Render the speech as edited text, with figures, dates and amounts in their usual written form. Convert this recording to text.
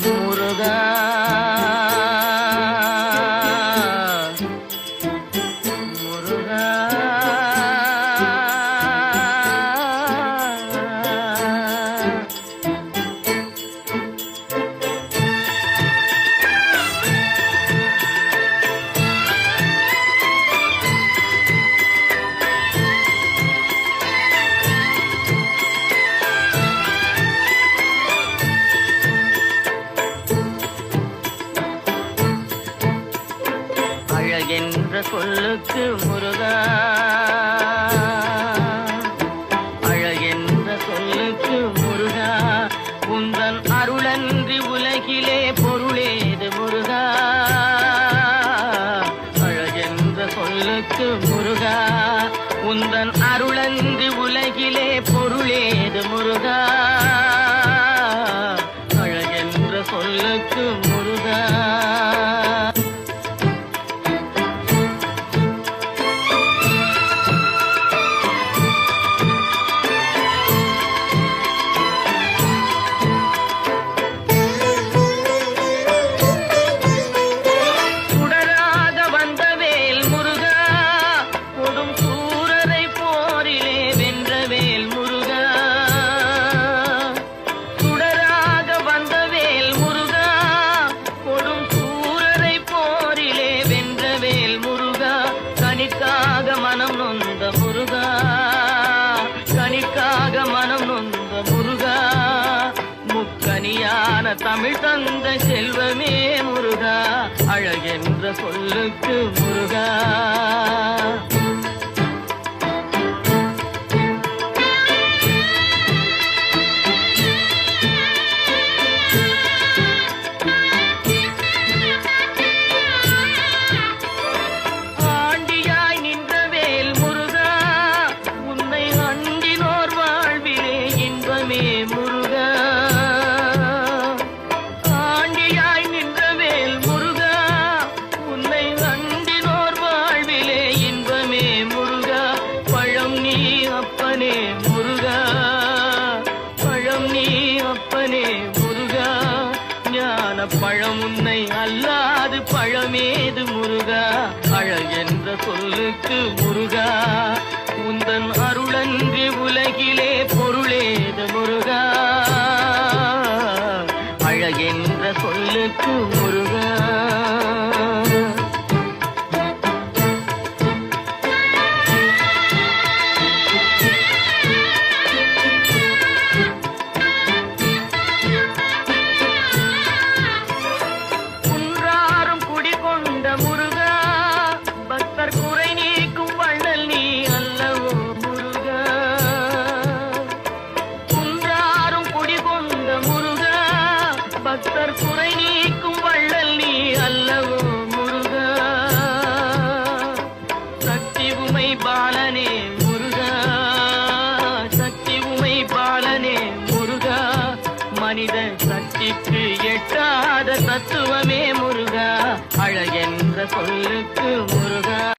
முருகா முருகா அழகென்ற சொல்லுக்கு முருகா, அழகென்ற சொல்லுக்கு முருகா, உந்தன் அருளன்றி உலகிலே பொருளேது முருகா. அழகென்ற சொல்லுக்கு முருகா, உந்தன் அருளன்றி உலகிலே பொருளேது முருகா. அழகென்ற சொல்லுக்கு முருகா. கனிக்காக மனம் நொந்த முருகா, கனிக்காக மனம் நொந்த முருகா, முக்கனியான தமிழ் தந்த செல்வமே முருகா. அழகென்ற சொல்லுக்கு முருகா. முருகா, ஆண்டியாய் நின்றவேல் முருகா, உன்னை அண்டினோர் வாழ்விலே இன்பமே முருகா. பழம் நீ அப்பனே முருகா, பழம் நீ அப்பனே முருகா, ஞான பழம் உன்னை அல்லாது பழமேது முருகா. அழகென்ற சொல்லுக்கு முருகா, உந்தன் அருளன்றி உலகிலே பொருளேது முருகா. அழகென்ற சொல்லுக்கு முருகா. குன்றாரும் குடிகொண்ட முருகா, பக்தர் குறை நீக்கும் வள்ளல் நீ அல்லவோ முருகா. குன்றாரும் குடிகொண்ட முருகா, பக்தர் குறை நீக்கும் வள்ளல் நீ அல்லவோ முருகா. சக்தி உமை பாலனே முருகா, சக்தி உமை பாலனே முருகா, மனித சக்திக்கு எட்டாத தத்துவமே முருகா. அழகென்ற சொல்லுக்கு முருகா.